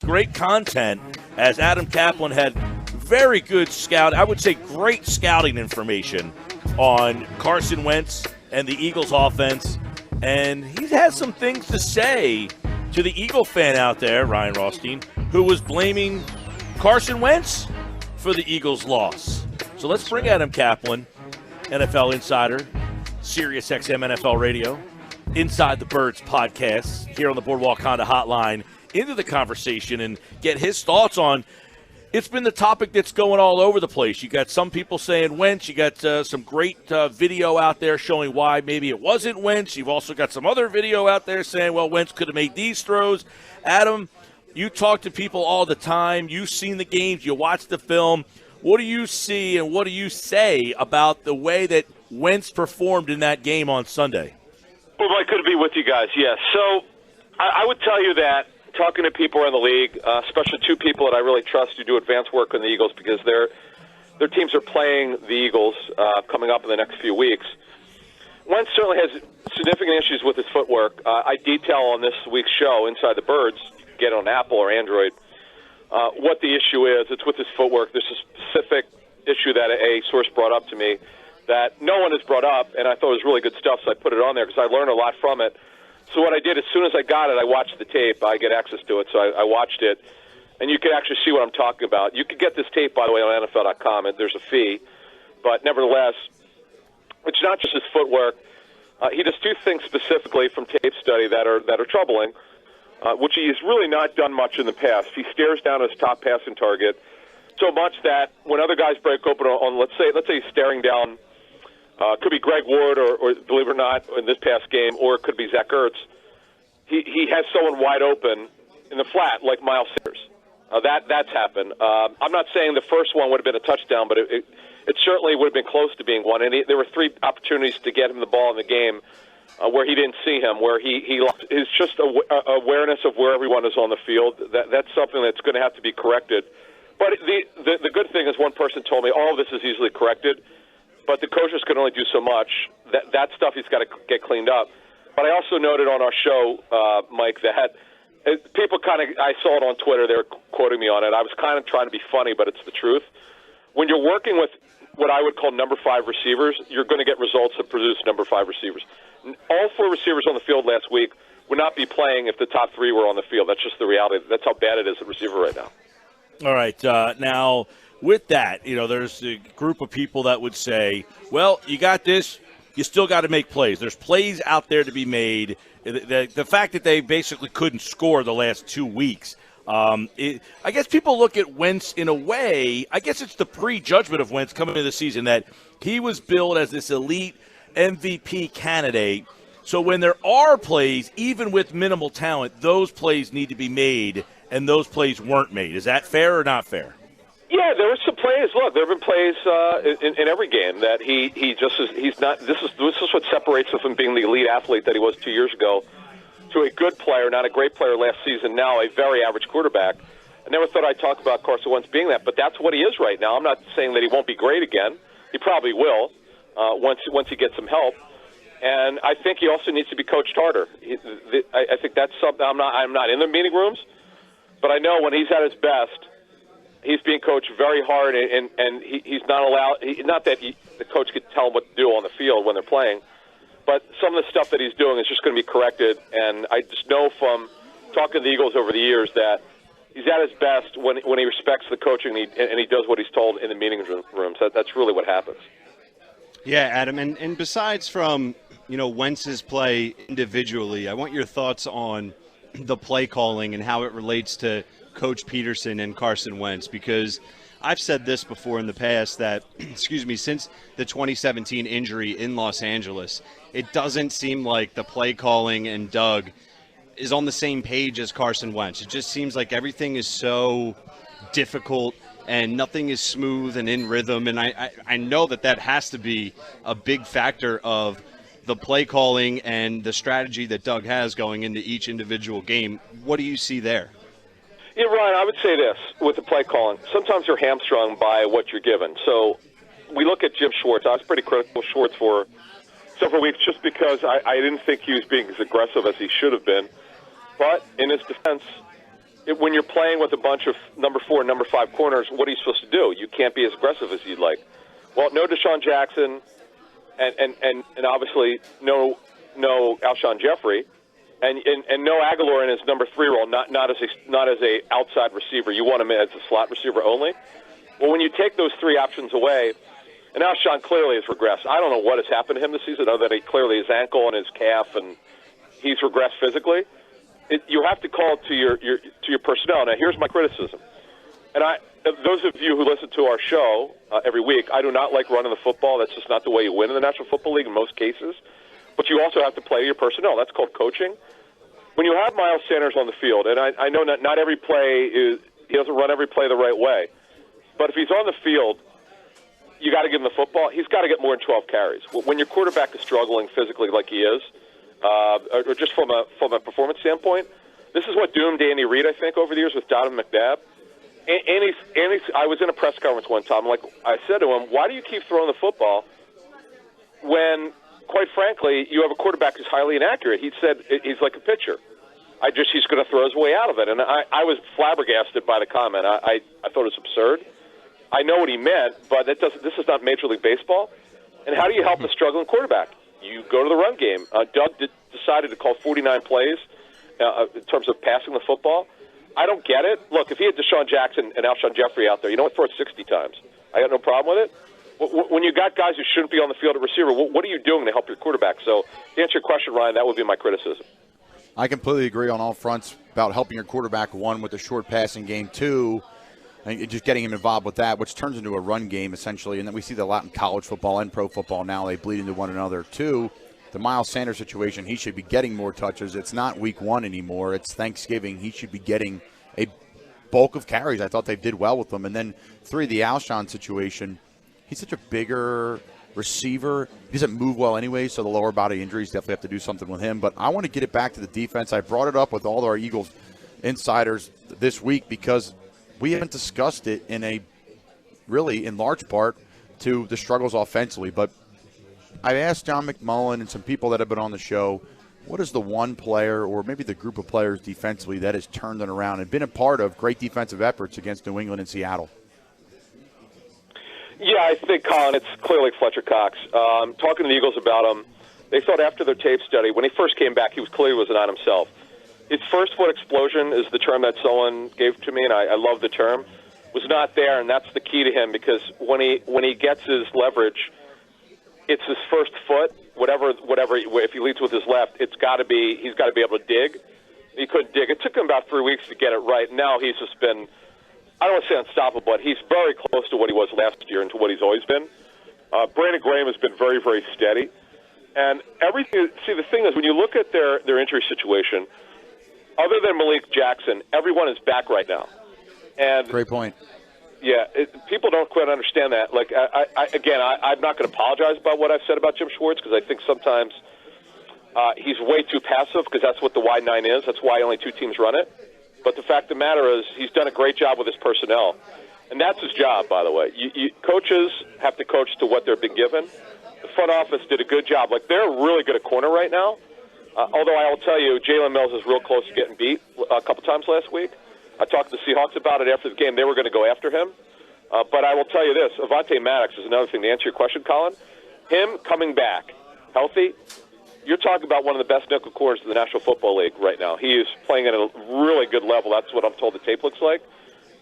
great content as Adam Caplan had very good I would say great scouting information on Carson Wentz and the Eagles offense. And he has some things to say to the Eagle fan out there, Ryan Rothstein, who was blaming Carson Wentz for the Eagles' loss. So let's bring Adam Caplan, NFL insider, SiriusXM NFL Radio, Inside the Birds podcast here on the Boardwalk Honda Hotline into the conversation and get his thoughts on. It's been the topic that's going all over the place. You got some people saying Wentz. You got some great video out there showing why maybe it wasn't Wentz. You've also got some other video out there saying, well, Wentz could have made these throws. Adam, you talk to people all the time. You've seen the games. You watch the film. What do you see and what do you say about the way that Wentz performed in that game on Sunday? Well, Mike, good to be with you guys, yes. So I would tell you that talking to people around the league, especially two people that I really trust who do advanced work on the Eagles because their teams are playing the Eagles coming up in the next few weeks. Wentz certainly has significant issues with his footwork. I detail on this week's show, Inside the Birds, you can get it on Apple or Android, what the issue is. It's with his footwork. There's a specific issue that a source brought up to me that no one has brought up, and I thought it was really good stuff, so I put it on there because I learned a lot from it. So what I did, as soon as I got it, I watched the tape. I get access to it, so I watched it. And you can actually see what I'm talking about. You can get this tape, by the way, on NFL.com. And there's a fee. But nevertheless, it's not just his footwork. He does two things specifically from tape study that are troubling, which he's really not done much in the past. He stares down his top passing target so much that when other guys break open on let's say he's staring down, could be Greg Ward or believe it or not, in this past game, or it could be Zach Ertz. He has someone wide open in the flat, like Miles Sanders. That's happened. I'm not saying the first one would have been a touchdown, but it certainly would have been close to being one. And there were three opportunities to get him the ball in the game where he didn't see him, where he lost his just awareness of where everyone is on the field. That's something that's going to have to be corrected. But the good thing is one person told me all of this is easily corrected, but the coaches can only do so much. That stuff he's got to get cleaned up. But I also noted on our show, Mike, that people I saw it on Twitter, they were quoting me on it. I was kind of trying to be funny, but it's the truth. When you're working with what I would call number 5 receivers, you're going to get results that produce number 5 receivers. All 4 receivers on the field last week would not be playing if the top 3 were on the field. That's just the reality. That's how bad it is at receiver right now. All right. Now, with that, there's a group of people that would say, well, you got this. You still got to make plays. There's plays out there to be made. The fact that they basically couldn't score the last 2 weeks, I guess people look at Wentz in a way, I guess it's the prejudgment of Wentz coming into the season that he was billed as this elite MVP candidate. So when there are plays, even with minimal talent, those plays need to be made, and those plays weren't made. Is that fair or not fair? Yeah, there were some plays. Look, there have been plays in every game that he's not. This is what separates him from being the elite athlete that he was 2 years ago to a good player, not a great player last season. Now a very average quarterback. I never thought I'd talk about Carson Wentz being that, but that's what he is right now. I'm not saying that he won't be great again. He probably will once he gets some help. And I think he also needs to be coached harder. I think that's something. I'm not in the meeting rooms, but I know when he's at his best, he's being coached very hard, and he's not allowed. Not that the coach could tell him what to do on the field when they're playing, but some of the stuff that he's doing is just going to be corrected. And I just know from talking to the Eagles over the years that he's at his best when he respects the coaching and he does what he's told in the meeting rooms. That's really what happens. Yeah, Adam, and besides from Wentz's play individually, I want your thoughts on the play calling and how it relates to Coach Peterson and Carson Wentz, because I've said this before in the past that, since the 2017 injury in Los Angeles, it doesn't seem like the play calling and Doug is on the same page as Carson Wentz. It just seems like everything is so difficult and nothing is smooth and in rhythm, and I know that has to be a big factor of the play calling and the strategy that Doug has going into each individual game. What do you see there? Yeah, Ryan, I would say this with the play calling. Sometimes you're hamstrung by what you're given. So we look at Jim Schwartz. I was pretty critical of Schwartz for several weeks just because I didn't think he was being as aggressive as he should have been. But in his defense, when you're playing with a bunch of number 4 and number 5 corners, what are you supposed to do? You can't be as aggressive as you'd like. Well, no Deshaun Jackson, and obviously no Alshon Jeffrey, and no Aguilar in his number 3 role, not as a outside receiver. You want him as a slot receiver only. Well, when you take those 3 options away, and Alshon clearly has regressed. I don't know what has happened to him this season, other than clearly his ankle and his calf, and he's regressed physically. You have to call to your personnel. Now, here's my criticism. And those of you who listen to our show every week, I do not like running the football. That's just not the way you win in the National Football League in most cases. But you also have to play your personnel. That's called coaching. When you have Miles Sanders on the field, and I know not every play he doesn't run every play the right way, but if he's on the field, you got to give him the football. He's got to get more than 12 carries. When your quarterback is struggling physically like he is, or just from a performance standpoint, this is what doomed Andy Reid, I think, over the years with Donovan McNabb. And I was in a press conference one time. I said to him, "Why do you keep throwing the football when, quite frankly, you have a quarterback who's highly inaccurate?" He said he's like a pitcher. He's going to throw his way out of it. And I was flabbergasted by the comment. I thought it was absurd. I know what he meant, but this is not Major League Baseball. And how do you help a struggling quarterback? You go to the run game. Doug decided to call 49 plays in terms of passing the football. I don't get it. Look, if he had Deshaun Jackson and Alshon Jeffrey out there, you know what? Throw it 60 times. I got no problem with it. When you got guys who shouldn't be on the field at receiver, what are you doing to help your quarterback? So to answer your question, Ryan, that would be my criticism. I completely agree on all fronts about helping your quarterback, 1, with the short passing game, 2, and just getting him involved with that, which turns into a run game essentially. And then we see that a lot in college football and pro football now. They bleed into one another. 2, the Miles Sanders situation, he should be getting more touches. It's not week 1 anymore. It's Thanksgiving. He should be getting a bulk of carries. I thought they did well with them. And then 3, the Alshon situation. He's such a bigger receiver. He doesn't move well anyway, so the lower body injuries definitely have to do something with him. But I want to get it back to the defense. I brought it up with all our Eagles insiders this week because we haven't discussed it in large part to the struggles offensively. But I asked John McMullen and some people that have been on the show, what is the one player or maybe the group of players defensively that has turned it around and been a part of great defensive efforts against New England and Seattle? Yeah, I think, Colin, it's clearly Fletcher Cox. Talking to the Eagles about him, they thought after their tape study, when he first came back, he clearly was not himself. His first foot explosion is the term that someone gave to me, and I love the term, was not there, and that's the key to him because when he gets his leverage, it's his first foot, whatever. If he leads with his left, he's got to be able to dig. He couldn't dig. It took him about 3 weeks to get it right. Now he's just been, I don't want to say unstoppable, but he's very close to what he was last year and to what he's always been. Brandon Graham has been very, very steady. And everything. See, the thing is, when you look at their injury situation, other than Malik Jackson, everyone is back right now. And great point. Yeah, people don't quite understand that. Like, I'm not going to apologize about what I've said about Jim Schwartz because I think sometimes he's way too passive because that's what the wide 9 is. That's why only 2 teams run it. But the fact of the matter is he's done a great job with his personnel. And that's his job, by the way. Coaches have to coach to what they're being given. The front office did a good job. Like, they're really good at corner right now. Although I will tell you, Jalen Mills is real close to getting beat a couple times last week. I talked to the Seahawks about it after the game. They were going to go after him. But I will tell you this, Avonte Maddox is another thing. To answer your question, Colin, him coming back healthy, you're talking about one of the best nickel corners in the National Football League right now. He is playing at a really good level. That's what I'm told the tape looks like.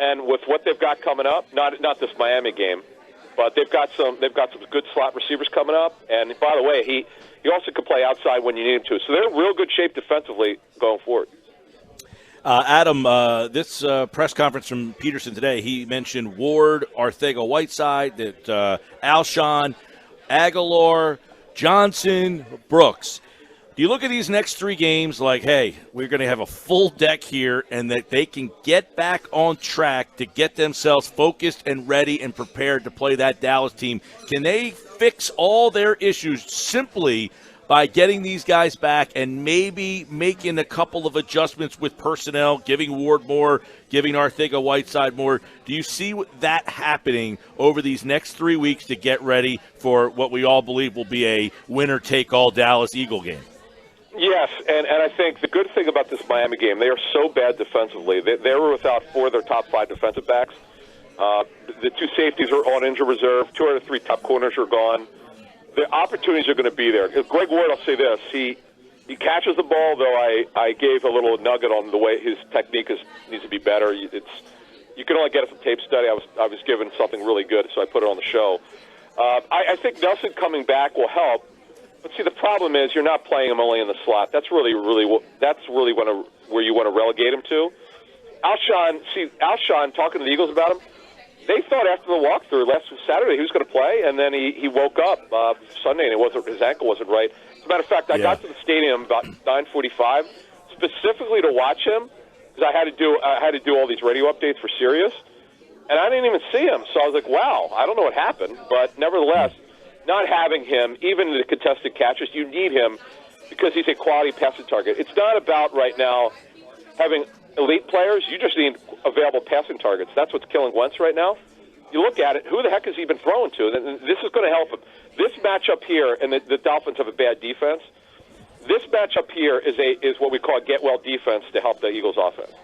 And with what they've got coming up, not this Miami game, but they've got some good slot receivers coming up. And by the way, he also can play outside when you need him to. So they're in real good shape defensively going forward. Adam, this press conference from Peterson today, he mentioned Ward, Arcega-Whiteside, that Alshon, Aguilar, Johnson, Brooks. Do you look at these next 3 games like, hey, we're going to have a full deck here and that they can get back on track to get themselves focused and ready and prepared to play that Dallas team? Can they fix all their issues simply by getting these guys back and maybe making a couple of adjustments with personnel, giving Ward more, giving Arcega-Whiteside more? Do you see that happening over these next 3 weeks to get ready for what we all believe will be a winner-take-all Dallas Eagle game? Yes, and I think the good thing about this Miami game, they are so bad defensively. They were without 4 of their top 5 defensive backs. The 2 safeties are on injured reserve. 2 out of 3 top corners are gone. The opportunities are going to be there. Greg Ward, I'll say this, he catches the ball, though I gave a little nugget on the way his technique needs to be better. You can only get it from tape study. I was given something really good, so I put it on the show. I think Nelson coming back will help. But see, the problem is you're not playing him only in the slot. That's really where you want to relegate him to. Alshon, talking to the Eagles about him, they thought after the walkthrough last Saturday he was going to play, and then he woke up Sunday and his ankle wasn't right. As a matter of fact, I got to the stadium about 9:45 specifically to watch him because I had to do all these radio updates for Sirius, and I didn't even see him. So I was like, wow, I don't know what happened, but nevertheless. Not having him, even in the contested catches, you need him because he's a quality passing target. It's not about right now having elite players. You just need available passing targets. That's what's killing Wentz right now. You look at it, who the heck has he been throwing to? This is going to help him. This matchup here, and the Dolphins have a bad defense, this matchup here is what we call a get-well defense to help the Eagles' offense.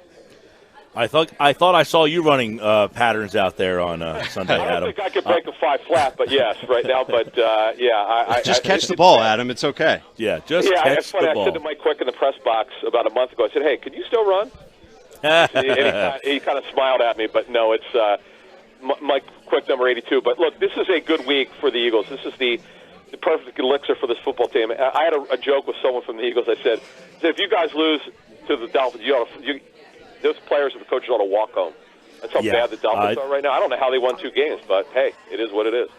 I thought I saw you running patterns out there on Sunday, Adam. I don't think I could break a 5 flat, but yes, right now. But just catch the ball, Adam. It's okay. Yeah, catch it's funny. the ball. I said to Mike Quick in the press box about a month ago. I said, "Hey, can you still run?" and he kind of smiled at me, but no, it's Mike Quick, number 82. But look, this is a good week for the Eagles. This is the perfect elixir for this football team. I had a joke with someone from the Eagles. I said, if you guys lose to the Dolphins, those players and the coaches ought to walk home. That's how bad the Dolphins are right now. I don't know how they won 2 games, but, hey, it is what it is.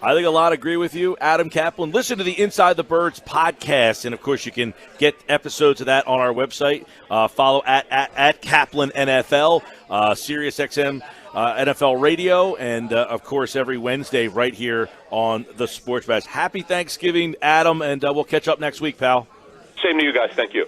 I think a lot agree with you, Adam Caplan. Listen to the Inside the Birds podcast, and, of course, you can get episodes of that on our website. Follow at Caplan NFL, SiriusXM NFL Radio, and, of course, every Wednesday right here on the Sports Bash. Happy Thanksgiving, Adam, and we'll catch up next week, pal. Same to you guys. Thank you.